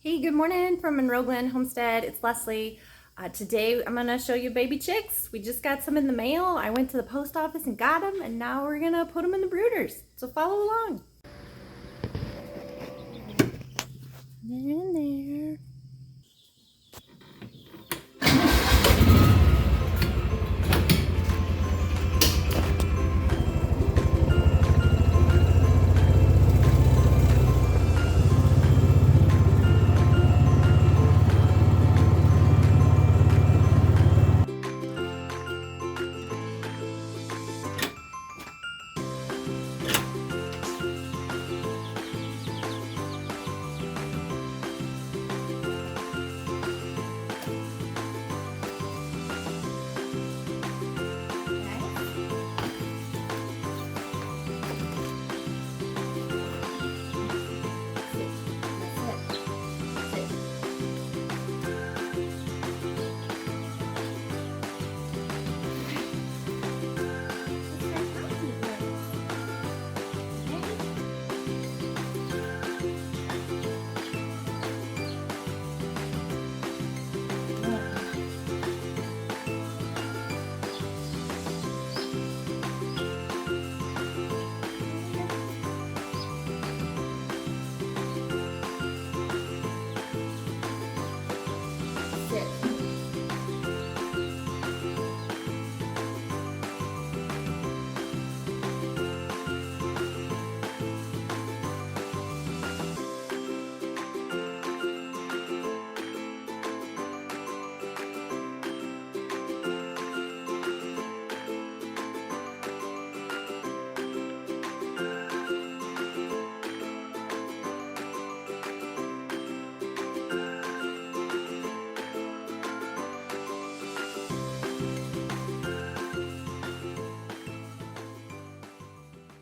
Hey, good morning from Monroe Glen Homestead. It's Leslie. Today I'm going to show you baby chicks. We just got some in the mail. I went to the post office and got them, and now we're going to put them in the brooders. So follow along. They're in there.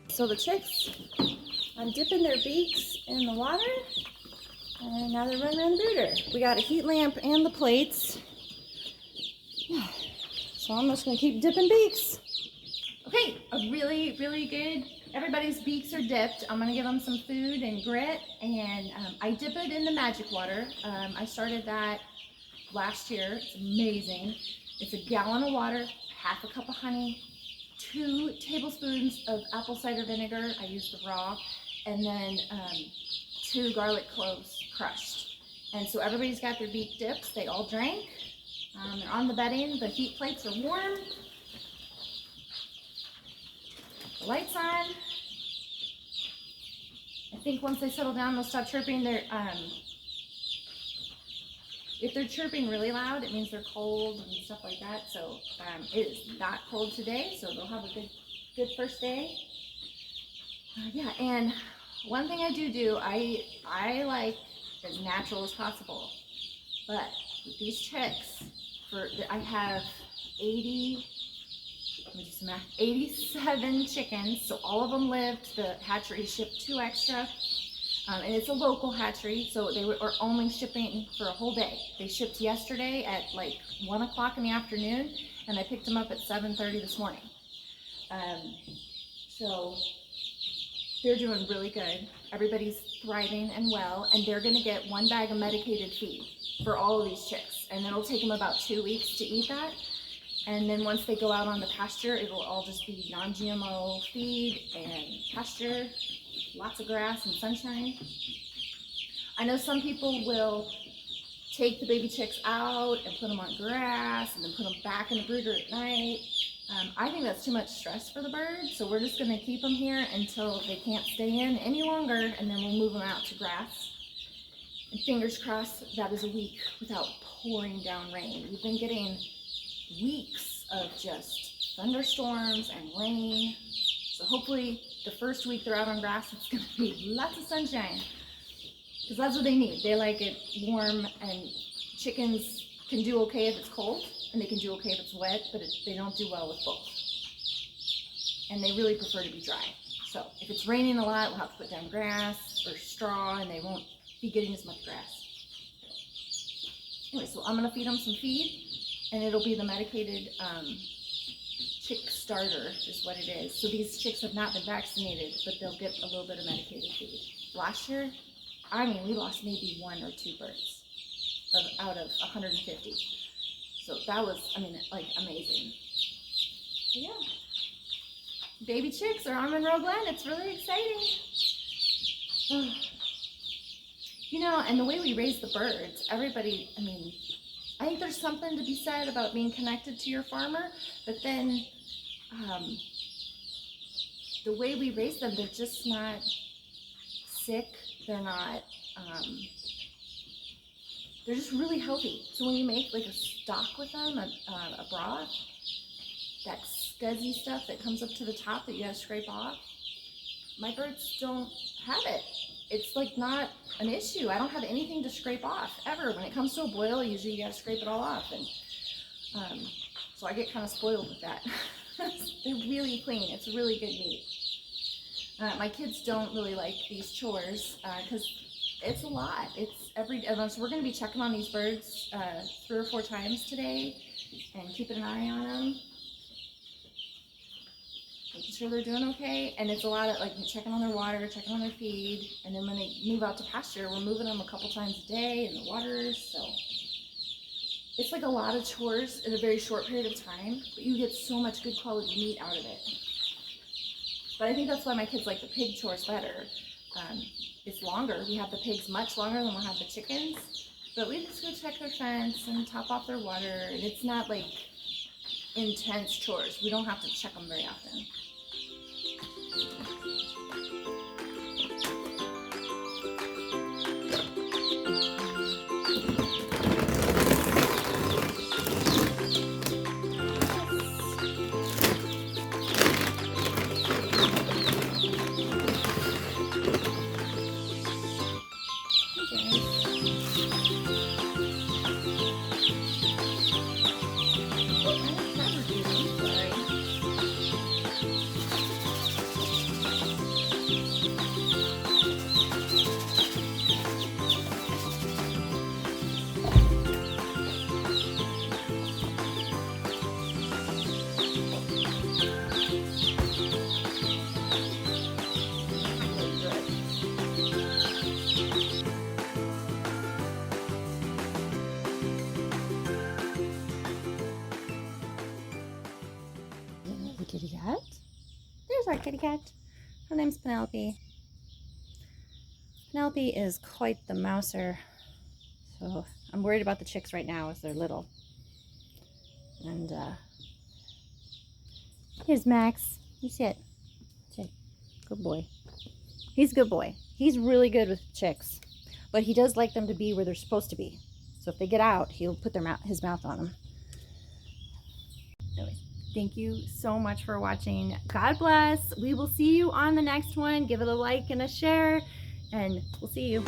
So the chicks, I'm dipping their beaks in the water, and now they're running around the brooder. We got a heat lamp and the plates. So I'm just gonna keep dipping beaks. Okay, a really good, everybody's beaks are dipped. I'm gonna give them some food and grit, and I dip it in the magic water. I started that last year. It's amazing. It's a gallon of water, half a cup of honey, 2 tablespoons of apple cider vinegar. I use the raw, and then 2 garlic cloves crushed. And so everybody's got their beak dips. They all drank. They're on the bedding. The heat plates are warm. The lights on. I think once they settle down, they'll stop chirping. If they're chirping really loud, it means they're cold and stuff like that. So it is not cold today, so they'll have a good first day. Yeah, and one thing I do, I like as natural as possible. But with these chicks, I have 87 chickens, so all of them lived. The hatchery shipped 2 extra. And it's a local hatchery, so they are only shipping for a whole day. They shipped yesterday at like 1 o'clock in the afternoon, and I picked them up at 7:30 this morning. So they're doing really good. Everybody's thriving and well, and they're gonna get 1 bag of medicated feed for all of these chicks. And it'll take them about 2 weeks to eat that. And then once they go out on the pasture, it'll all just be non-GMO feed and pasture. Lots of grass and sunshine. I know some people will take the baby chicks out and put them on grass and then put them back in the brooder at night. I think that's too much stress for the birds, so we're just gonna keep them here until they can't stay in any longer, and then we'll move them out to grass. And fingers crossed that is a week without pouring down rain. We've been getting weeks of just thunderstorms and rain. So hopefully the first week they're out on grass, it's gonna be lots of sunshine, because that's what they need. They like it warm, and chickens can do okay if it's cold, and they can do okay if it's wet, but they don't do well with both. And they really prefer to be dry. So if it's raining a lot, we'll have to put down grass or straw, and they won't be getting as much grass. Anyway, so I'm gonna feed them some feed, and it'll be the medicated chick starter is what it is. So these chicks have not been vaccinated, but they'll get a little bit of medicated feed. Last year, I mean, we lost maybe 1 or 2 birds out of 150. So that was, I mean, like, amazing. But yeah. Baby chicks are on Monroe Glen. It's really exciting. You know, and the way we raise the birds, everybody, I mean, I think there's something to be said about being connected to your farmer, but then the way we raise them, they're just not sick. They're not, they're just really healthy. So when you make like a stock with them, a broth, that scuzzy stuff that comes up to the top that you gotta scrape off, my birds don't have it. It's like not an issue. I don't have anything to scrape off ever. When it comes to a boil, usually you gotta scrape it all off, and so I get kind of spoiled with that. They're really clean. It's really good meat. My kids don't really like these chores because it's a lot. It's every day. So we're gonna be checking on these birds 3 or 4 times today and keeping an eye on them, making sure they're doing okay. And it's a lot of like checking on their water, checking on their feed, and then when they move out to pasture, we're moving them a couple times a day in the waters. So it's like a lot of chores in a very short period of time, but you get so much good quality meat out of it. But I think that's why my kids like the pig chores better. It's longer. We have the pigs much longer than we'll have the chickens, but we just go check their fence and top off their water, and it's not like intense chores. We don't have to check them very often. Kitty cat. There's our kitty cat. Her name's Penelope. Penelope is quite the mouser, so I'm worried about the chicks right now as they're little. And here's Max. You sit. Sit. Good boy. He's a good boy. He's really good with chicks, but he does like them to be where they're supposed to be. So if they get out, he'll put his mouth on them. Anyway. Thank you so much for watching. God bless. We will see you on the next one. Give it a like and a share, and we'll see you.